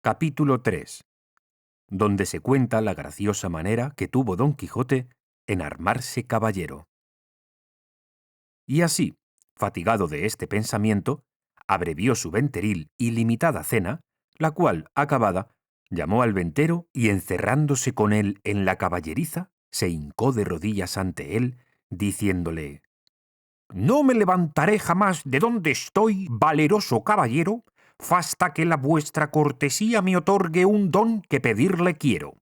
Capítulo 3, donde se cuenta la graciosa manera que tuvo Don Quijote en armarse caballero. Y así, fatigado de este pensamiento, abrevió su venteril y limitada cena, la cual, acabada, llamó al ventero y encerrándose con él en la caballeriza, se hincó de rodillas ante él, diciéndole: «No me levantaré jamás de donde estoy, valeroso caballero, fasta que la vuestra cortesía me otorgue un don que pedirle quiero,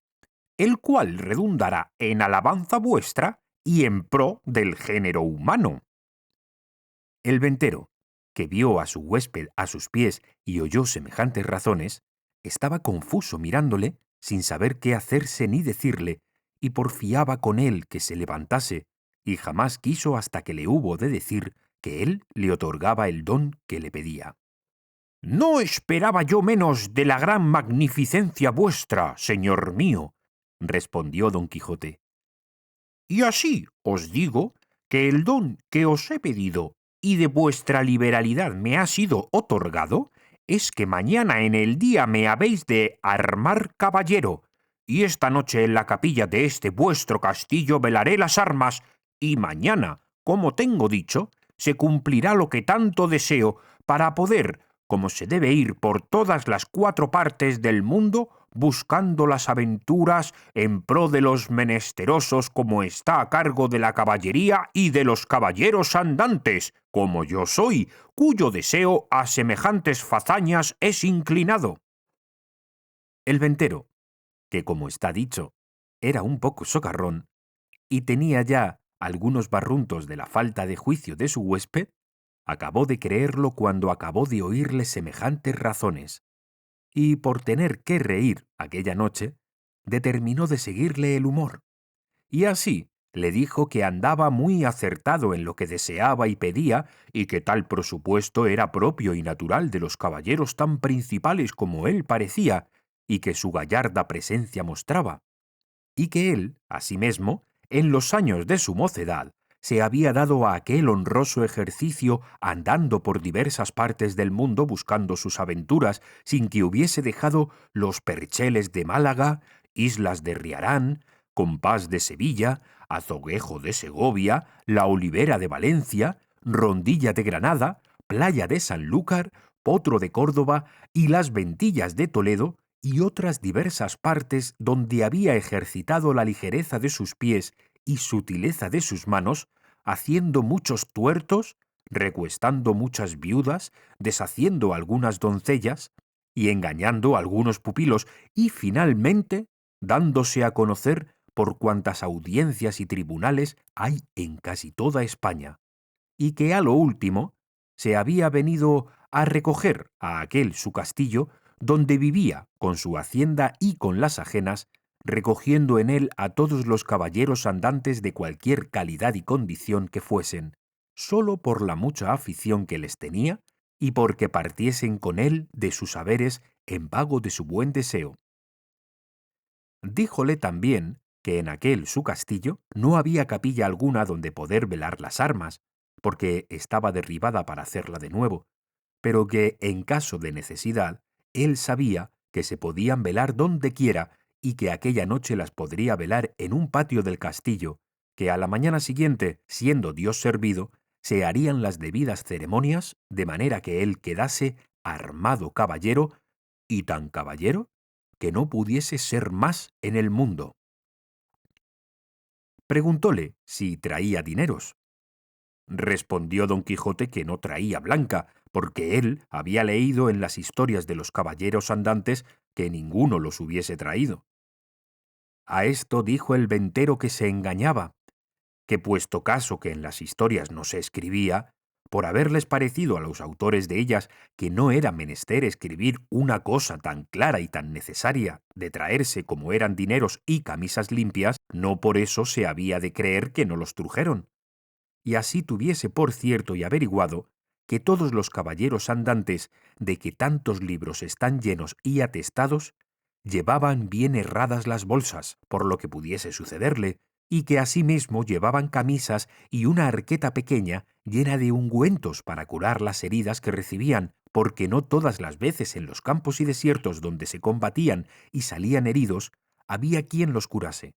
el cual redundará en alabanza vuestra y en pro del género humano». El ventero, que vio a su huésped a sus pies y oyó semejantes razones, estaba confuso mirándole, sin saber qué hacerse ni decirle, y porfiaba con él que se levantase, y jamás quiso hasta que le hubo de decir que él le otorgaba el don que le pedía. «No esperaba yo menos de la gran magnificencia vuestra, señor mío», respondió Don Quijote. «Y así os digo que el don que os he pedido y de vuestra liberalidad me ha sido otorgado, es que mañana en el día me habéis de armar caballero, y esta noche en la capilla de este vuestro castillo velaré las armas, y mañana, como tengo dicho, se cumplirá lo que tanto deseo para poder, como se debe ir por todas las cuatro partes del mundo, buscando las aventuras en pro de los menesterosos como está a cargo de la caballería y de los caballeros andantes, como yo soy, cuyo deseo a semejantes fazañas es inclinado». El ventero, que como está dicho, era un poco socarrón, y tenía ya algunos barruntos de la falta de juicio de su huésped, acabó de creerlo cuando acabó de oírle semejantes razones, y por tener que reír aquella noche, determinó de seguirle el humor, y así le dijo que andaba muy acertado en lo que deseaba y pedía, y que tal presupuesto era propio y natural de los caballeros tan principales como él parecía, y que su gallarda presencia mostraba, y que él, asimismo, en los años de su mocedad, se había dado a aquel honroso ejercicio andando por diversas partes del mundo buscando sus aventuras, sin que hubiese dejado los percheles de Málaga, islas de Riarán, Compás de Sevilla, Azoguejo de Segovia, La Olivera de Valencia, Rondilla de Granada, Playa de Sanlúcar, Potro de Córdoba y las Ventillas de Toledo, y otras diversas partes donde había ejercitado la ligereza de sus pies y sutileza de sus manos, haciendo muchos tuertos, recuestando muchas viudas, deshaciendo algunas doncellas, y engañando a algunos pupilos, y finalmente dándose a conocer por cuantas audiencias y tribunales hay en casi toda España, y que a lo último se había venido a recoger a aquel su castillo, donde vivía con su hacienda y con las ajenas, recogiendo en él a todos los caballeros andantes de cualquier calidad y condición que fuesen, sólo por la mucha afición que les tenía y porque partiesen con él de sus haberes en pago de su buen deseo. Díjole también que en aquel su castillo no había capilla alguna donde poder velar las armas, porque estaba derribada para hacerla de nuevo, pero que en caso de necesidad él sabía que se podían velar donde quiera y que aquella noche las podría velar en un patio del castillo, que a la mañana siguiente, siendo Dios servido, se harían las debidas ceremonias de manera que él quedase armado caballero, y tan caballero que no pudiese ser más en el mundo. Preguntóle si traía dineros. Respondió Don Quijote que no traía blanca, porque él había leído en las historias de los caballeros andantes que ninguno los hubiese traído. A esto dijo el ventero que se engañaba, que puesto caso que en las historias no se escribía, por haberles parecido a los autores de ellas que no era menester escribir una cosa tan clara y tan necesaria de traerse como eran dineros y camisas limpias, no por eso se había de creer que no los trujeron, y así tuviese por cierto y averiguado que todos los caballeros andantes de que tantos libros están llenos y atestados, llevaban bien herradas las bolsas, por lo que pudiese sucederle, y que asimismo llevaban camisas y una arqueta pequeña llena de ungüentos para curar las heridas que recibían, porque no todas las veces en los campos y desiertos donde se combatían y salían heridos, había quien los curase.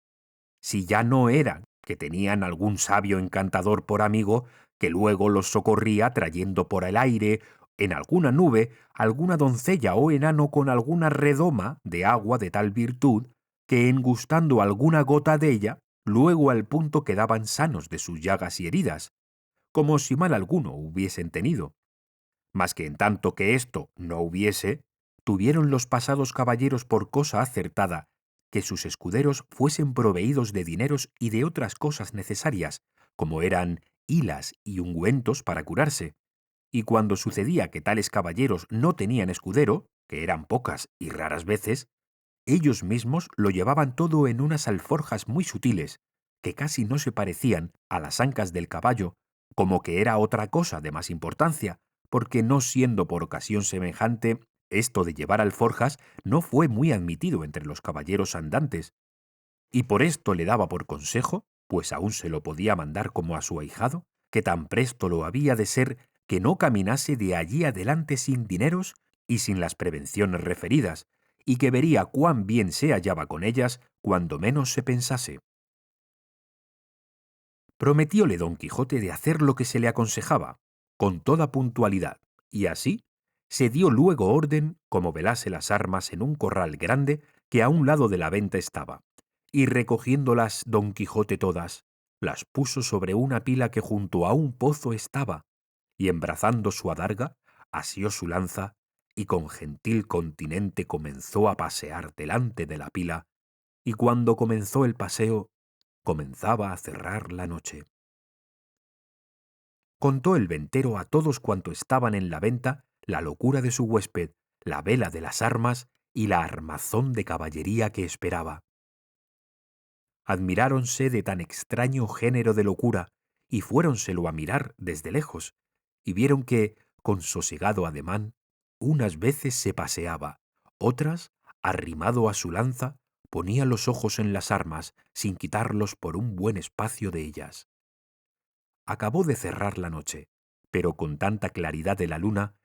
Si ya no era que tenían algún sabio encantador por amigo, que luego los socorría trayendo por el aire, en alguna nube, alguna doncella o enano con alguna redoma de agua de tal virtud, que en gustando alguna gota de ella, luego al punto quedaban sanos de sus llagas y heridas, como si mal alguno hubiesen tenido. Mas que en tanto que esto no hubiese, tuvieron los pasados caballeros por cosa acertada que sus escuderos fuesen proveídos de dineros y de otras cosas necesarias, como eran hilas y ungüentos para curarse. Y cuando sucedía que tales caballeros no tenían escudero, que eran pocas y raras veces, ellos mismos lo llevaban todo en unas alforjas muy sutiles, que casi no se parecían a las ancas del caballo, como que era otra cosa de más importancia, porque no siendo por ocasión semejante, esto de llevar alforjas no fue muy admitido entre los caballeros andantes, y por esto le daba por consejo, pues aún se lo podía mandar como a su ahijado, que tan presto lo había de ser que no caminase de allí adelante sin dineros y sin las prevenciones referidas, y que vería cuán bien se hallaba con ellas cuando menos se pensase. Prometióle don Quijote de hacer lo que se le aconsejaba, con toda puntualidad, y así se dio luego orden como velase las armas en un corral grande que a un lado de la venta estaba, y recogiéndolas don Quijote todas, las puso sobre una pila que junto a un pozo estaba, y embrazando su adarga, asió su lanza, y con gentil continente comenzó a pasear delante de la pila, y cuando comenzó el paseo, comenzaba a cerrar la noche. Contó el ventero a todos cuantos estaban en la venta la locura de su huésped, la vela de las armas y la armazón de caballería que esperaba. Admiráronse de tan extraño género de locura y fuéronselo a mirar desde lejos, y vieron que, con sosegado ademán, unas veces se paseaba, otras, arrimado a su lanza, ponía los ojos en las armas sin quitarlos por un buen espacio de ellas. Acabó de cerrar la noche, pero con tanta claridad de la luna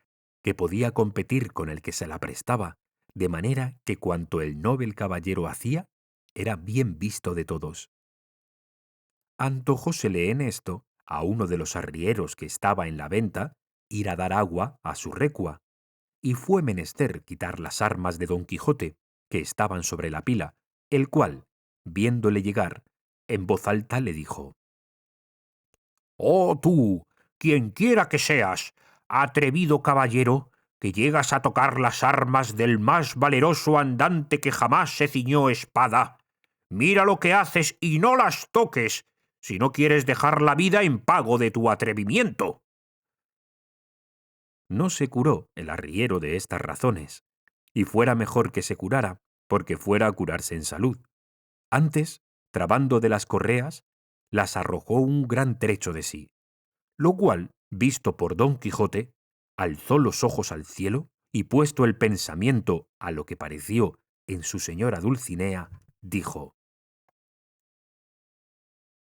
que podía competir con el que se la prestaba, de manera que cuanto el noble caballero hacía era bien visto de todos. Antojósele en esto a uno de los arrieros que estaba en la venta ir a dar agua a su recua, y fue menester quitar las armas de don Quijote, que estaban sobre la pila, el cual, viéndole llegar, en voz alta le dijo: «Oh tú, quienquiera que seas, atrevido caballero, que llegas a tocar las armas del más valeroso andante que jamás se ciñó espada, mira lo que haces y no las toques, si no quieres dejar la vida en pago de tu atrevimiento». No se curó el arriero de estas razones, y fuera mejor que se curara, porque fuera a curarse en salud. Antes, trabando de las correas, las arrojó un gran trecho de sí, lo cual, visto por don Quijote, alzó los ojos al cielo y puesto el pensamiento a lo que pareció en su señora Dulcinea, dijo: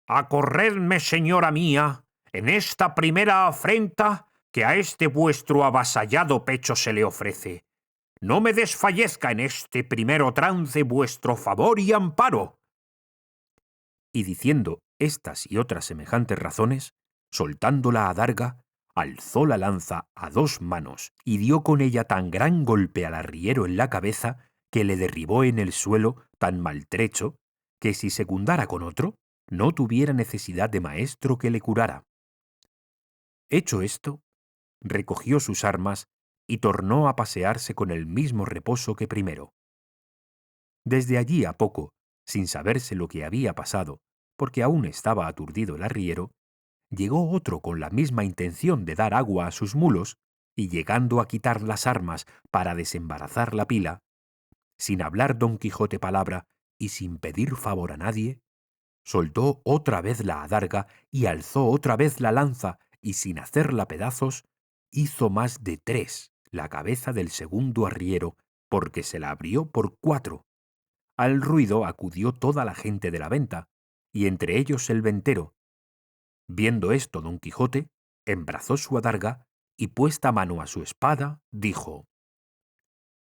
«Acorredme, señora mía, en esta primera afrenta que a este vuestro avasallado pecho se le ofrece. No me desfallezca en este primero trance vuestro favor y amparo». Y diciendo estas y otras semejantes razones, soltando la adarga, alzó la lanza a dos manos y dio con ella tan gran golpe al arriero en la cabeza que le derribó en el suelo tan maltrecho que si secundara con otro, no tuviera necesidad de maestro que le curara. Hecho esto, recogió sus armas y tornó a pasearse con el mismo reposo que primero. Desde allí a poco, sin saberse lo que había pasado, porque aún estaba aturdido el arriero, llegó otro con la misma intención de dar agua a sus mulos, y llegando a quitar las armas para desembarazar la pila, sin hablar don Quijote palabra y sin pedir favor a nadie, soltó otra vez la adarga y alzó otra vez la lanza, y sin hacerla pedazos, hizo más de tres la cabeza del segundo arriero, porque se la abrió por cuatro. Al ruido acudió toda la gente de la venta, y entre ellos el ventero. Viendo esto don Quijote, embrazó su adarga y puesta mano a su espada, dijo: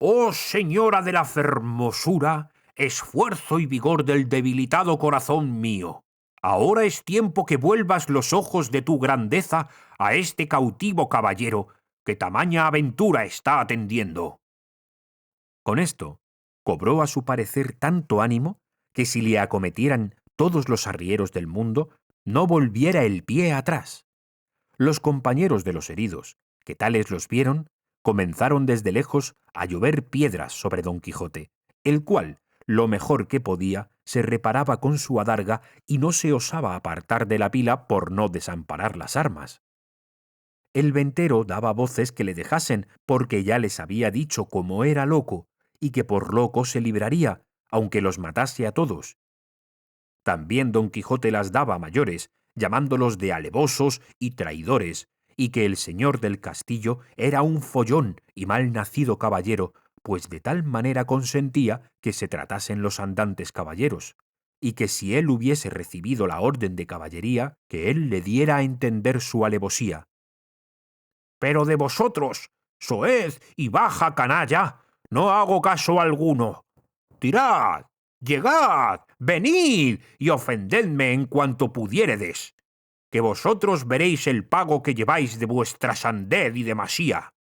«Oh señora de la fermosura, esfuerzo y vigor del debilitado corazón mío, ahora es tiempo que vuelvas los ojos de tu grandeza a este cautivo caballero que tamaña aventura está atendiendo». Con esto, cobró a su parecer tanto ánimo que si le acometieran todos los arrieros del mundo, no volviera el pie atrás. Los compañeros de los heridos, que tales los vieron, comenzaron desde lejos a llover piedras sobre Don Quijote, el cual, lo mejor que podía, se reparaba con su adarga y no se osaba apartar de la pila por no desamparar las armas. El ventero daba voces que le dejasen, porque ya les había dicho cómo era loco, y que por loco se libraría, aunque los matase a todos. También Don Quijote las daba mayores, llamándolos de alevosos y traidores, y que el señor del castillo era un follón y mal nacido caballero, pues de tal manera consentía que se tratasen los andantes caballeros, y que si él hubiese recibido la orden de caballería, que él le diera a entender su alevosía. «Pero de vosotros, soez y baja canalla, no hago caso alguno. Tirad, llegad, venid y ofendedme en cuanto pudiéredes, que vosotros veréis el pago que lleváis de vuestra sandez y demasía».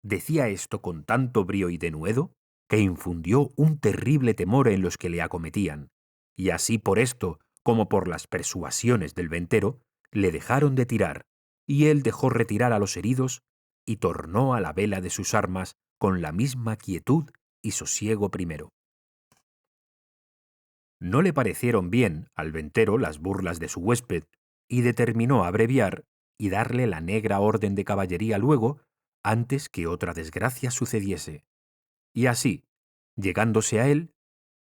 Decía esto con tanto brío y denuedo que infundió un terrible temor en los que le acometían, y así por esto, como por las persuasiones del ventero, le dejaron de tirar, y él dejó retirar a los heridos y tornó a la vela de sus armas con la misma quietud y sosiego primero. No le parecieron bien al ventero las burlas de su huésped, y determinó abreviar y darle la negra orden de caballería luego, antes que otra desgracia sucediese. Y así, llegándose a él,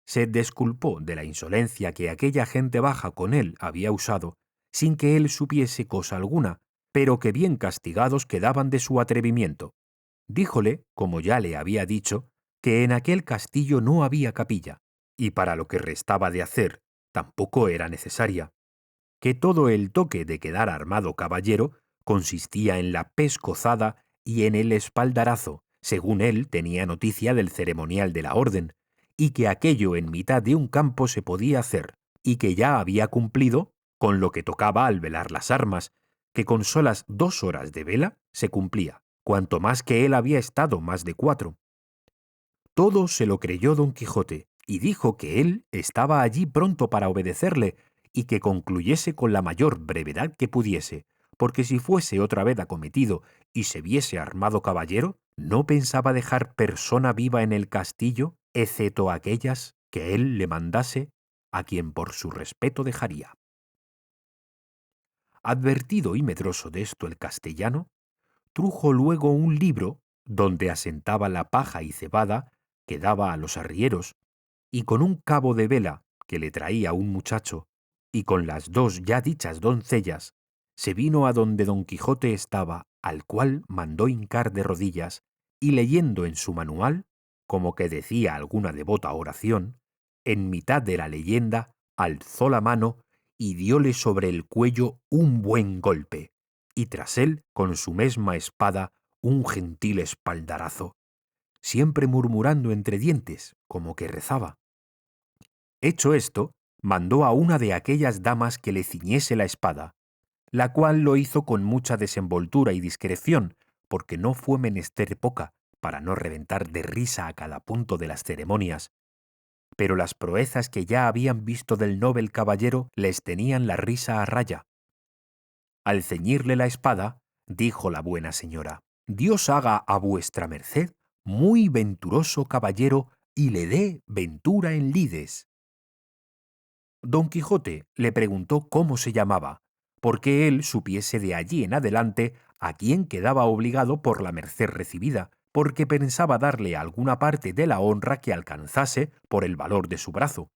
se desculpó de la insolencia que aquella gente baja con él había usado, sin que él supiese cosa alguna, pero que bien castigados quedaban de su atrevimiento. Díjole, como ya le había dicho, que en aquel castillo no había capilla, y para lo que restaba de hacer tampoco era necesaria, que todo el toque de quedar armado caballero consistía en la pescozada y en el espaldarazo, según él tenía noticia del ceremonial de la orden, y que aquello en mitad de un campo se podía hacer, y que ya había cumplido con lo que tocaba al velar las armas, que con solas 2 horas de vela se cumplía, cuanto más que él había estado más de 4. Todo se lo creyó Don Quijote, y dijo que él estaba allí pronto para obedecerle, y que concluyese con la mayor brevedad que pudiese, porque si fuese otra vez acometido y se viese armado caballero, no pensaba dejar persona viva en el castillo, exceto aquellas que él le mandase, a quien por su respeto dejaría. Advertido y medroso de esto el castellano, trujo luego un libro donde asentaba la paja y cebada que daba a los arrieros, y con un cabo de vela que le traía un muchacho, y con las 2 ya dichas doncellas, se vino a donde Don Quijote estaba, al cual mandó hincar de rodillas, y leyendo en su manual, como que decía alguna devota oración, en mitad de la leyenda alzó la mano y dióle sobre el cuello un buen golpe, y tras él, con su mesma espada, un gentil espaldarazo, siempre murmurando entre dientes, como que rezaba. Hecho esto, mandó a una de aquellas damas que le ciñese la espada, la cual lo hizo con mucha desenvoltura y discreción, porque no fue menester poca para no reventar de risa a cada punto de las ceremonias. Pero las proezas que ya habían visto del noble caballero les tenían la risa a raya. Al ceñirle la espada, dijo la buena señora: «Dios haga a vuestra merced muy venturoso caballero y le dé ventura en lides». Don Quijote le preguntó cómo se llamaba, porque él supiese de allí en adelante a quién quedaba obligado por la merced recibida, porque pensaba darle alguna parte de la honra que alcanzase por el valor de su brazo.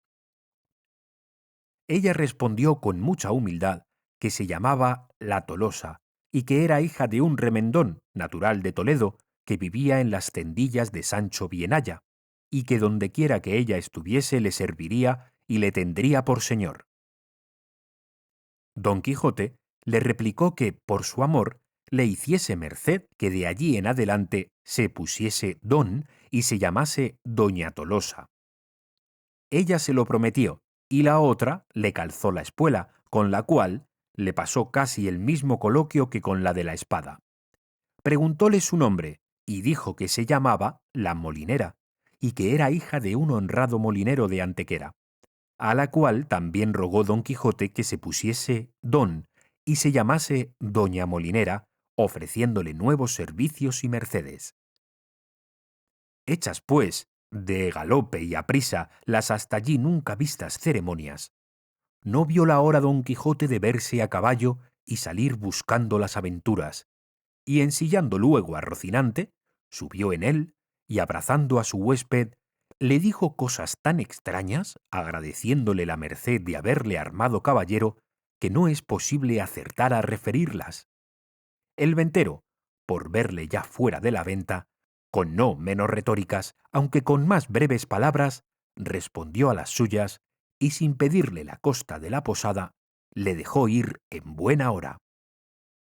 Ella respondió con mucha humildad que se llamaba La Tolosa, y que era hija de un remendón, natural de Toledo, que vivía en las tendillas de Sancho Bienaya, y que dondequiera que ella estuviese le serviría y le tendría por señor. Don Quijote le replicó que, por su amor, le hiciese merced que de allí en adelante se pusiese don y se llamase Doña Tolosa. Ella se lo prometió, y la otra le calzó la espuela, con la cual le pasó casi el mismo coloquio que con la de la espada. Preguntóle su nombre, y dijo que se llamaba La Molinera, y que era hija de un honrado molinero de Antequera, a la cual también rogó don Quijote que se pusiese don y se llamase Doña Molinera, ofreciéndole nuevos servicios y mercedes. Hechas, pues, de galope y aprisa las hasta allí nunca vistas ceremonias, no vio la hora don Quijote de verse a caballo y salir buscando las aventuras, y ensillando luego a Rocinante, subió en él, y abrazando a su huésped, le dijo cosas tan extrañas, agradeciéndole la merced de haberle armado caballero, que no es posible acertar a referirlas. El ventero, por verle ya fuera de la venta, con no menos retóricas, aunque con más breves palabras, respondió a las suyas, y sin pedirle la costa de la posada, le dejó ir en buena hora.